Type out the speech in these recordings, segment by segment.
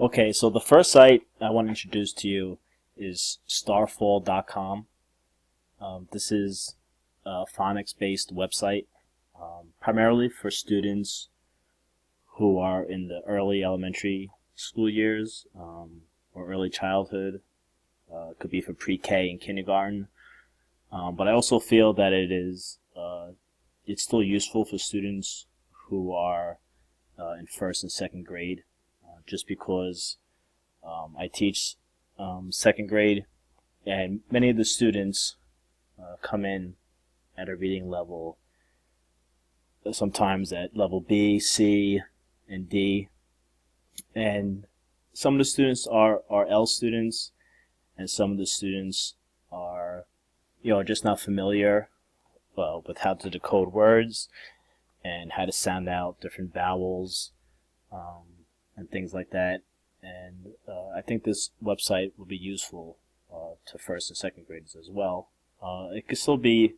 Okay, so the first site I want to introduce to you is starfall.com. This is a phonics-based website, primarily for students who are in the early elementary school years or early childhood. It could be for pre-K and kindergarten. But I also feel that it's still useful for students who are in first and second grade, just because I teach second grade, and many of the students come in at a reading level, sometimes at level B, C, and D. And some of the students are L students, and some of the students are, just not familiar with how to decode words and how to sound out different vowels and things like that. And I think this website will be useful to first and second graders as well. It could still be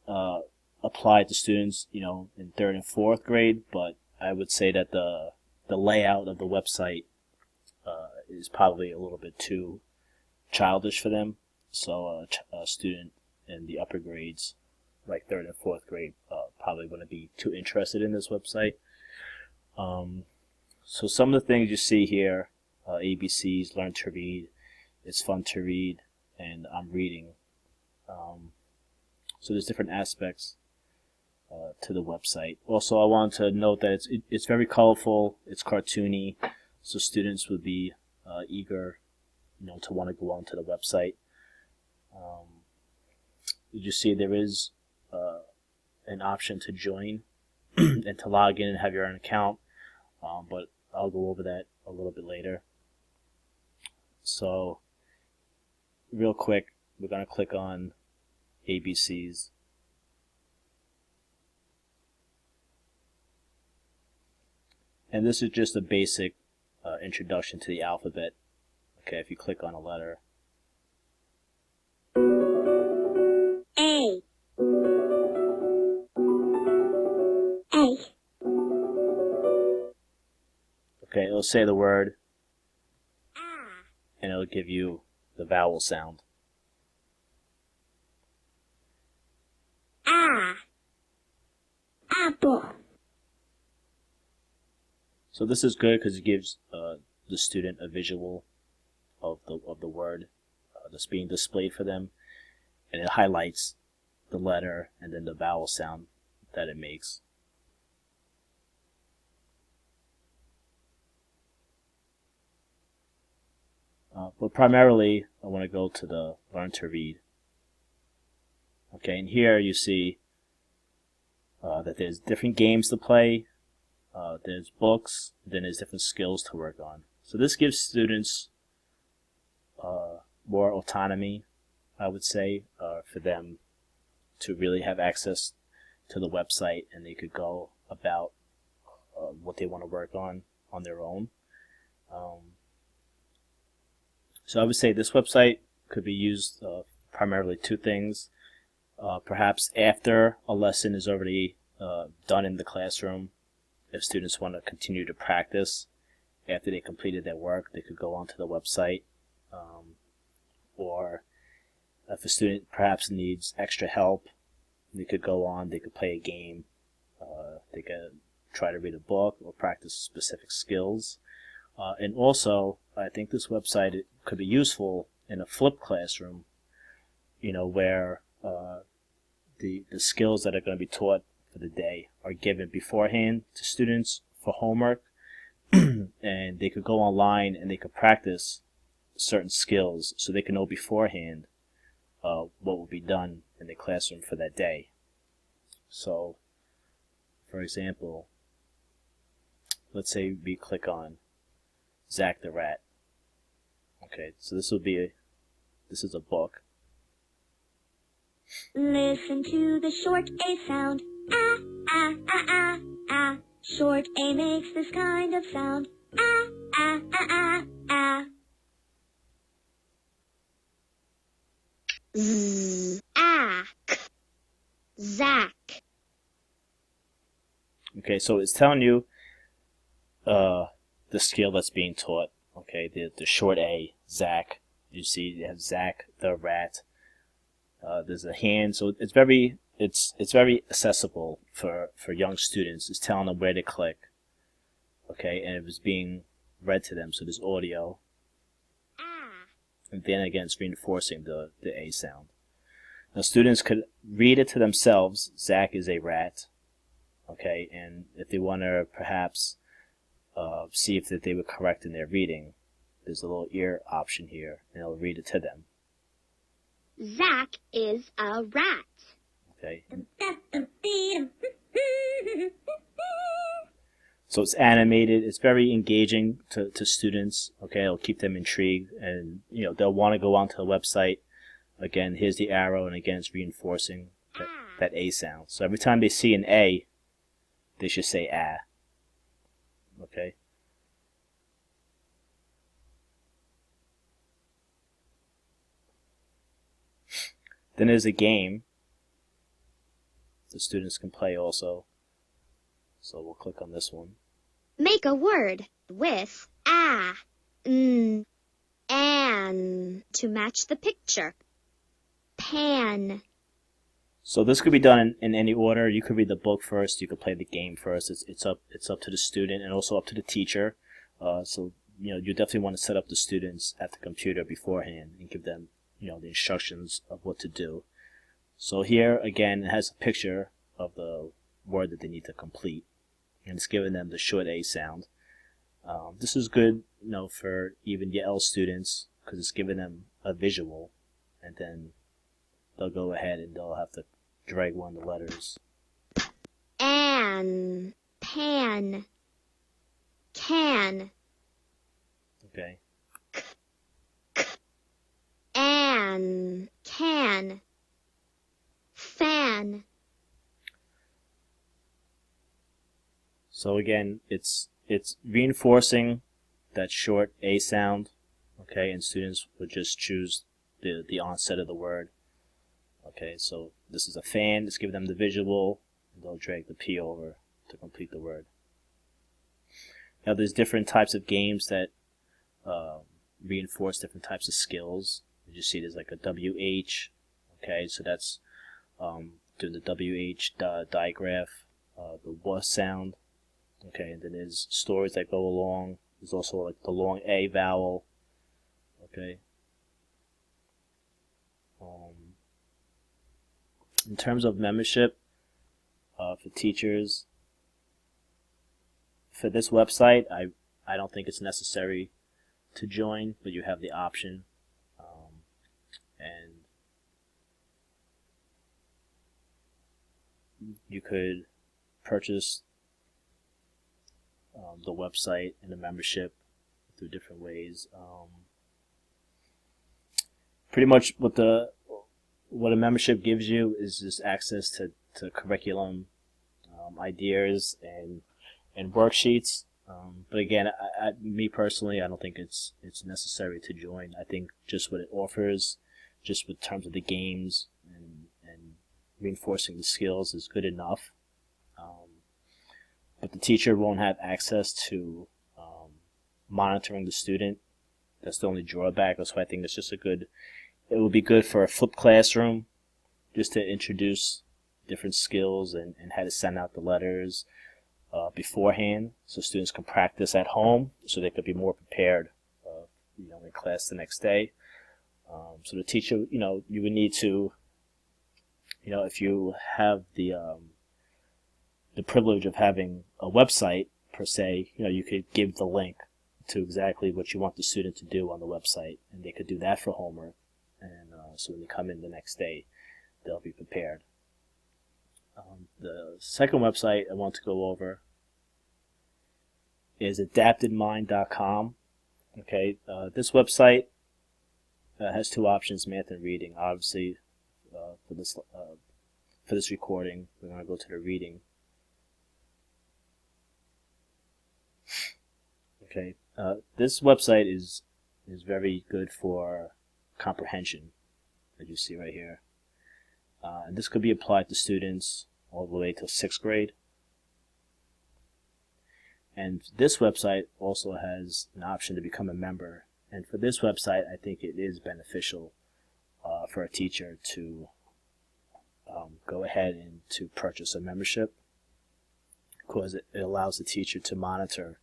applied to students, in third and fourth grade, but I would say that the layout of the website is probably a little bit too childish for them. So a student in the upper grades, like third and fourth grade, probably wouldn't be too interested in this website. So some of the things you see here, ABCs, learn to read, it's fun to read, and I'm reading. So there's different aspects to the website. Also, I want to note that it's very colorful, it's cartoony, so students would be eager, to want to go onto the website. You see there is an option to join and to log in and have your own account, but I'll go over that a little bit later. So, real quick, we're going to click on ABCs. And this is just a basic introduction to the alphabet. Okay, if you click on a letter. A. A. Okay, it'll say the word, Ah. and it'll give you the vowel sound. Ah. Apple. So this is good because it gives the student a visual of the word that's being displayed for them, and it highlights the letter and then the vowel sound that it makes. But primarily, I want to go to the Learn to Read. Okay, and here you see that there's different games to play, there's books, then there's different skills to work on. So this gives students more autonomy, I would say, for them to really have access to the website, and they could go about what they want to work on their own. So I would say this website could be used primarily two things. Perhaps after a lesson is already done in the classroom, if students want to continue to practice after they completed their work, they could go onto the website. Or if a student perhaps needs extra help, they could go on, they could play a game, they could try to read a book or practice specific skills. And also, I think this website could be useful in a flipped classroom, where the skills that are going to be taught for the day are given beforehand to students for homework, and they could go online and they could practice certain skills so they can know beforehand what will be done in the classroom for that day. So, for example, let's say we click on Zach the Rat. Okay, so this is a book. Listen to the short A sound. Ah, ah, ah, ah, ah. Short A makes this kind of sound. Ah, ah, ah, ah, ah. Z, ah, k, Zach. Okay, so it's telling you the the skill that's being taught. Okay, the short A, Zach. You see, you have Zach the rat. There's a hand, so it's very accessible for young students. It's telling them where to click. Okay, and it was being read to them, so there's audio. And then again, it's reinforcing the A sound. Now, students could read it to themselves. Zach is a rat. Okay, and if they want to perhaps see if that they were correct in their reading, there's a little ear option here, and it'll read it to them. Zach is a rat. Okay. So it's animated. It's very engaging to students. Okay, it'll keep them intrigued, and they'll want to go onto the website. Again, here's the arrow, and again, it's reinforcing that A sound. So every time they see an A, they should say ah. Okay. Then there's a game the students can play also. So we'll click on this one. Make a word with ah, an to match the picture. Pan. So this could be done in any order. You could read the book first. You could play the game first. It's up to the student and also up to the teacher. So you definitely want to set up the students at the computer beforehand and give them the instructions of what to do. So here again, it has a picture of the word that they need to complete, and it's giving them the short A sound. This is good, for even the L students because it's giving them a visual, and then they'll go ahead and they'll have to drag one of the letters. An, pan, can. Okay. An, can, fan. So again, it's reinforcing that short A sound, okay, and students would just choose the onset of the word. Okay, so this is a fan. It's giving them the visual. And they'll drag the P over to complete the word. Now there's different types of games that reinforce different types of skills. You see there's like a WH. Okay, so that's doing the WH digraph, the W sound. Okay, and then there's stories that go along. There's also like the long A vowel. Okay. In terms of membership for teachers, for this website, I don't think it's necessary to join, but you have the option. And you could purchase the website and the membership through different ways. Pretty much what a membership gives you is just access to curriculum, ideas, and worksheets. But again, me personally, I don't think it's necessary to join. I think just what it offers, just with terms of the games and reinforcing the skills, is good enough. But the teacher won't have access to monitoring the student. That's the only drawback. That's why I think it's just it would be good for a flipped classroom, just to introduce different skills and how to send out the letters beforehand, so students can practice at home, so they could be more prepared, in class the next day. So the teacher, you would need to, if you have the privilege of having a website per se, you could give the link to exactly what you want the student to do on the website, and they could do that for homework. And so when they come in the next day, they'll be prepared. The second website I want to go over is adaptedmind.com. Okay, this website has two options: math and reading. Obviously, for this recording, we're going to go to the reading. Okay, this website is very good for comprehension, as you see right here. And this could be applied to students all the way to 6th grade. And this website also has an option to become a member. And for this website, I think it is beneficial for a teacher to go ahead and to purchase a membership, because it allows the teacher to monitor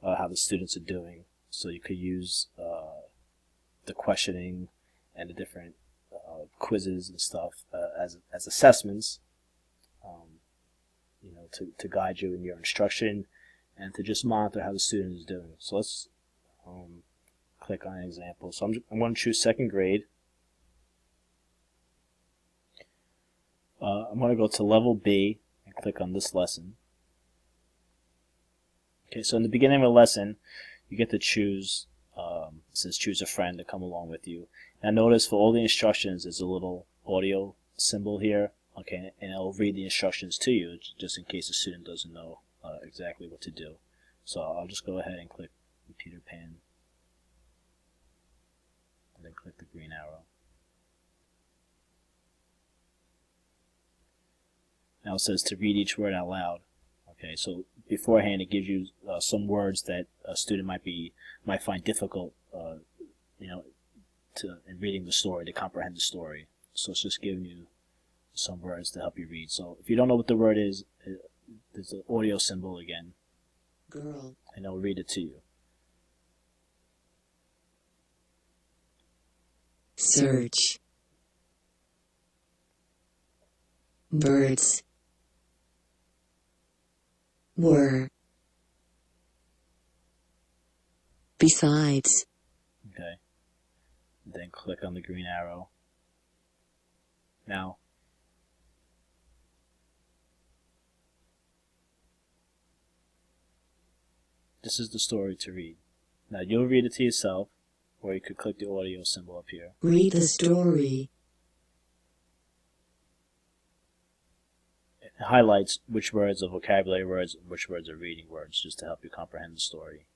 how the students are doing. So you could use the questioning and the different quizzes and stuff as assessments, to guide you in your instruction and to just monitor how the student is doing. So let's click on an example. So I'm going to choose second grade. I'm going to go to level B and click on this lesson. Okay, so in the beginning of a lesson, you get to choose, it says choose a friend to come along with you. Now notice for all the instructions, there's a little audio symbol here, okay, and it'll read the instructions to you, just in case the student doesn't know exactly what to do. So I'll just go ahead and click Peter Pan, and then click the green arrow. Now it says to read each word out loud. Okay, so beforehand it gives you some words that a student might find difficult, in reading the story, to comprehend the story. So it's just giving you some words to help you read. So if you don't know what the word is, there's an audio symbol again. Girl. And I'll read it to you. Search. Birds. Were. Besides. Okay. Then click on the green arrow. Now, this is the story to read. Now you'll read it to yourself, or you could click the audio symbol up here. Read the story. It highlights which words are vocabulary words and which words are reading words, just to help you comprehend the story.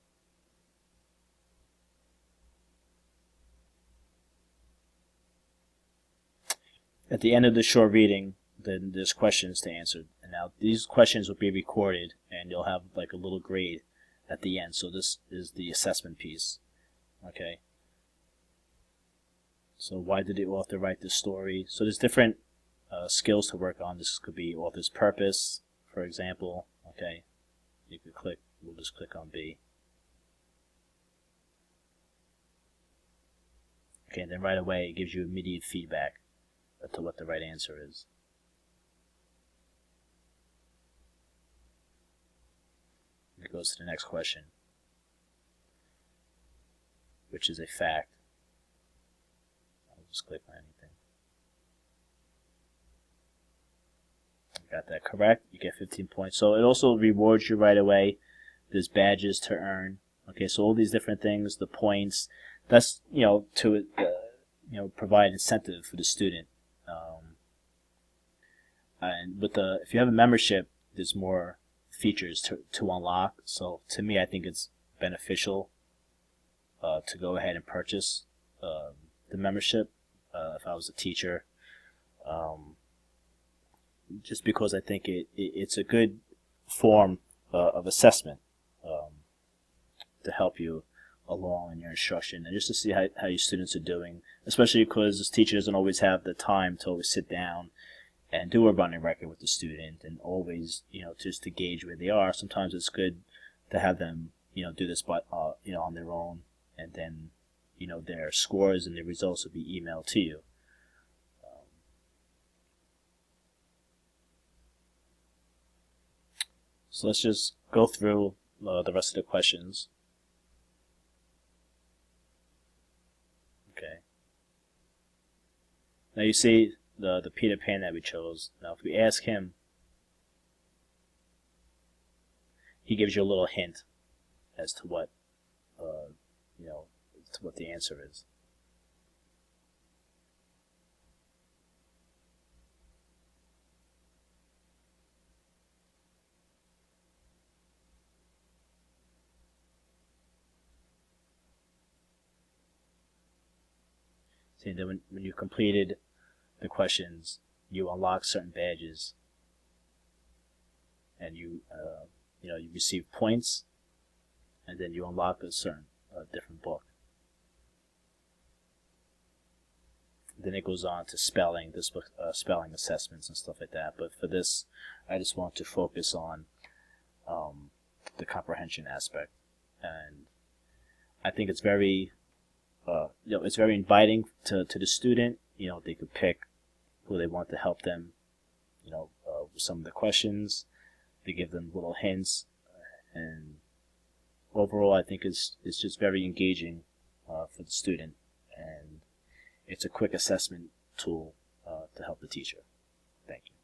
At the end of the short reading, then there's questions to answer. And now these questions will be recorded, and you'll have like a little grade at the end. So this is the assessment piece. Okay. So why did the author write this story? So there's different skills to work on. This could be author's purpose, for example. Okay. You could click. We'll just click on B. Okay. And then right away it gives you immediate feedback to what the right answer is. It goes to the next question, which is a fact. I'll just click on anything. Got that correct. You get 15 points. So it also rewards you right away. There's badges to earn. Okay, so all these different things, the points, that's to provide incentive for the student. And if you have a membership, there's more features to unlock. So to me, I think it's beneficial to go ahead and purchase the membership if I was a teacher, just because I think it's a good form of assessment to help you along in your instruction, and just to see how your students are doing, especially because this teacher doesn't always have the time to always sit down and do a running record with the student, and always, just to gauge where they are. Sometimes it's good to have them, do this, on their own, and then, their scores and their results will be emailed to you. So let's just go through the rest of the questions. Okay. Now you see the Peter Pan that we chose. Now if we ask him, he gives you a little hint as to what to what the answer is. See, then when you completed the questions, you unlock certain badges, and you you receive points, and then you unlock a certain different book. Then it goes on to spelling, this book, spelling assessments and stuff like that. But for this, I just want to focus on the comprehension aspect, and I think it's very, it's very inviting to the student. They could pick who they want to help them, with some of the questions. They give them little hints, and overall, I think it's just very engaging for the student, and it's a quick assessment tool to help the teacher. Thank you.